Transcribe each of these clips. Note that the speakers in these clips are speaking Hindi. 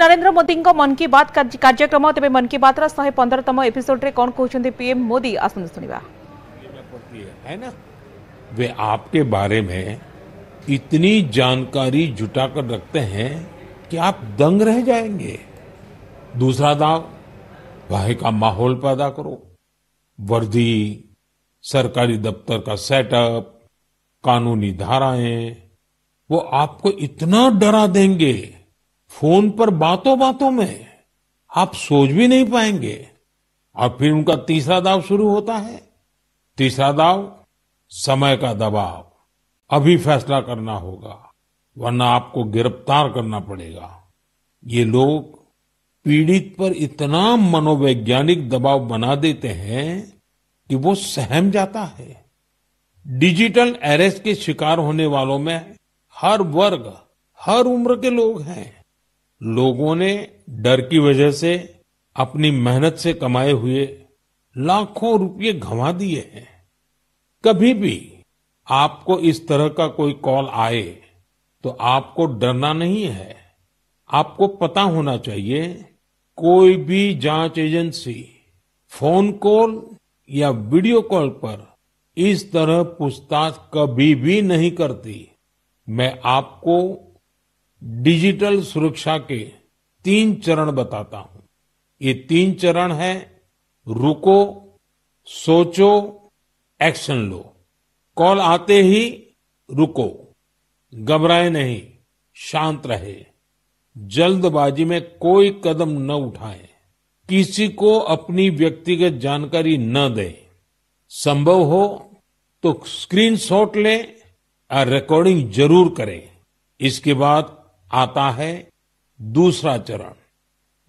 नरेंद्र मोदी मन की बात कार्यक्रम तेज मन की बात 115तम एपिसोड रे कौन कहते पीएम मोदी आसन सुनिबा है ना। वे आपके बारे में इतनी जानकारी जुटाकर रखते हैं कि आप दंग रह जाएंगे। दूसरा दाव, वहां का माहौल पैदा करो। वर्दी, सरकारी दफ्तर का सेटअप, कानूनी धाराएं, वो आपको इतना डरा देंगे, फोन पर बातों बातों में आप सोच भी नहीं पाएंगे। और फिर उनका तीसरा दाव शुरू होता है। तीसरा दाव, समय का दबाव। अभी फैसला करना होगा वरना आपको गिरफ्तार करना पड़ेगा। ये लोग पीड़ित पर इतना मनोवैज्ञानिक दबाव बना देते हैं कि वो सहम जाता है। डिजिटल अरेस्ट के शिकार होने वालों में हर वर्ग, हर उम्र के लोग हैं। लोगों ने डर की वजह से अपनी मेहनत से कमाए हुए लाखों रुपए गंवा दिए हैं। कभी भी आपको इस तरह का कोई कॉल आए तो आपको डरना नहीं है। आपको पता होना चाहिए, कोई भी जांच एजेंसी फोन कॉल या वीडियो कॉल पर इस तरह पूछताछ कभी भी नहीं करती। मैं आपको डिजिटल सुरक्षा के 3 चरण बताता हूं। ये 3 चरण है: रुको, सोचो, एक्शन लो। कॉल आते ही रुको, घबराए नहीं, शांत रहे, जल्दबाजी में कोई कदम न उठाएं, किसी को अपनी व्यक्तिगत जानकारी न दें। संभव हो तो स्क्रीनशॉट लें और रिकॉर्डिंग जरूर करें। इसके बाद आता है दूसरा चरण।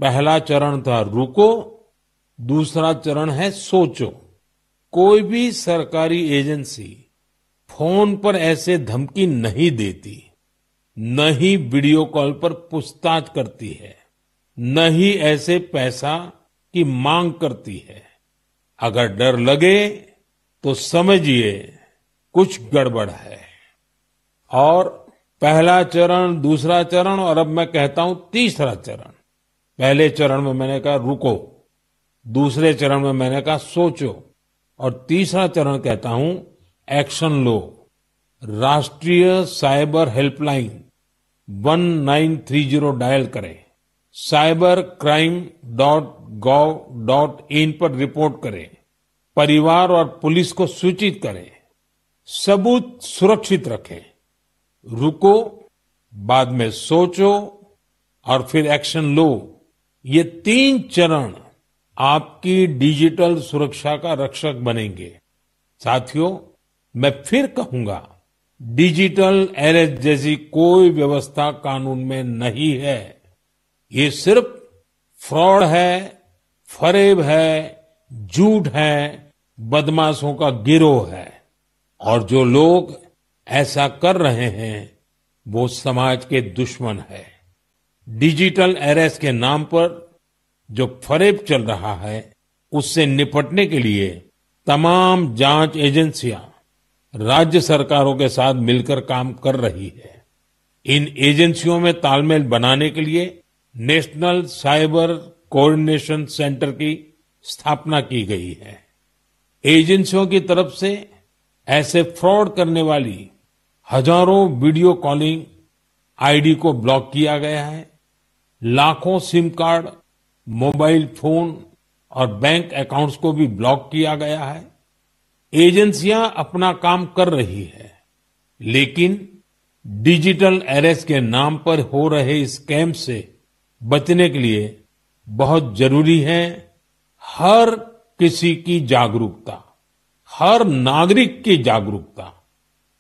पहला चरण था रुको, दूसरा चरण है सोचो। कोई भी सरकारी एजेंसी फोन पर ऐसे धमकी नहीं देती, न ही वीडियो कॉल पर पूछताछ करती है, न ही ऐसे पैसा की मांग करती है। अगर डर लगे तो समझिए कुछ गड़बड़ है। और पहला चरण, दूसरा चरण और अब मैं कहता हूं तीसरा चरण। पहले चरण में मैंने कहा रुको, दूसरे चरण में मैंने कहा सोचो, और तीसरा चरण कहता हूं एक्शन लो। राष्ट्रीय साइबर हेल्पलाइन 1930 डायल करें। cybercrime.gov.in पर रिपोर्ट करें। परिवार और पुलिस को सूचित करें। सबूत सुरक्षित रखें। रुको, बाद में सोचो और फिर एक्शन लो। ये 3 चरण आपकी डिजिटल सुरक्षा का रक्षक बनेंगे। साथियों, मैं फिर कहूंगा, डिजिटल अरेस्ट जैसी कोई व्यवस्था कानून में नहीं है। ये सिर्फ फ्रॉड है, फरेब है, झूठ है, बदमाशों का गिरोह है। और जो लोग ऐसा कर रहे हैं वो समाज के दुश्मन है। डिजिटल अरेस्ट के नाम पर जो फरेब चल रहा है उससे निपटने के लिए तमाम जांच एजेंसियां राज्य सरकारों के साथ मिलकर काम कर रही है। इन एजेंसियों में तालमेल बनाने के लिए नेशनल साइबर कोऑर्डिनेशन सेंटर की स्थापना की गई है। एजेंसियों की तरफ से ऐसे फ्रॉड करने वाली हजारों वीडियो कॉलिंग आईडी को ब्लॉक किया गया है। लाखों सिम कार्ड, मोबाइल फोन और बैंक अकाउंट्स को भी ब्लॉक किया गया है। एजेंसियां अपना काम कर रही है, लेकिन डिजिटल अरेस्ट के नाम पर हो रहे स्कैम से बचने के लिए बहुत जरूरी है हर किसी की जागरूकता, हर नागरिक की जागरूकता।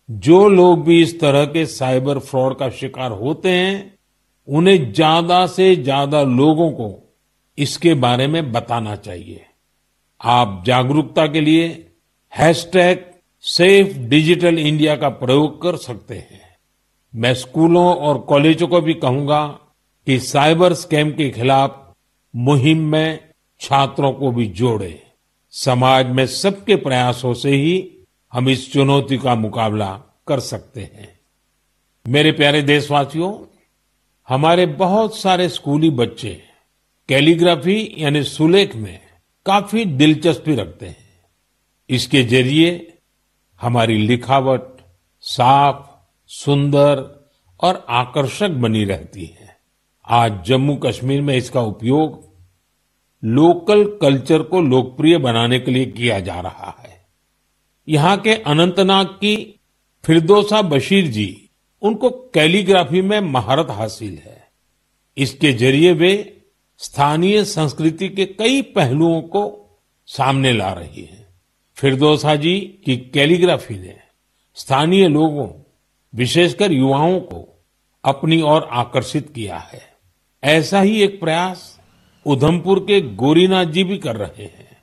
जो लोग भी इस तरह के साइबर फ्रॉड का शिकार होते हैं, उन्हें ज्यादा से ज्यादा लोगों को इसके बारे में बताना चाहिए। आप जागरूकता के लिए #सेफ डिजिटल इंडिया का प्रयोग कर सकते हैं। मैं स्कूलों और कॉलेजों को भी कहूंगा कि साइबर स्कैम के खिलाफ मुहिम में छात्रों को भी जोड़े। समाज में सबके प्रयासों से ही हम इस चुनौती का मुकाबला कर सकते हैं। मेरे प्यारे देशवासियों, हमारे बहुत सारे स्कूली बच्चे कैलीग्राफी यानी सुलेख में काफी दिलचस्पी रखते हैं। इसके जरिए हमारी लिखावट साफ, सुंदर और आकर्षक बनी रहती है। आज जम्मू कश्मीर में इसका उपयोग लोकल कल्चर को लोकप्रिय बनाने के लिए किया जा रहा है। यहाँ के अनंतनाग की फिरदौसा बशीर जी, उनको कैलीग्राफी में महारत हासिल है। इसके जरिए वे स्थानीय संस्कृति के कई पहलुओं को सामने ला रही हैं। फिरदौसा जी की कैलीग्राफी ने स्थानीय लोगों, विशेषकर युवाओं को अपनी ओर आकर्षित किया है। ऐसा ही एक प्रयास उधमपुर के गोरीनाथ जी भी कर रहे हैं।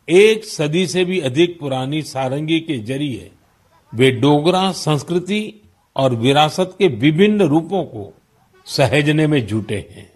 एक सदी से भी अधिक पुरानी सारंगी के जरिए वे डोगरा संस्कृति और विरासत के विभिन्न रूपों को सहेजने में जुटे हैं।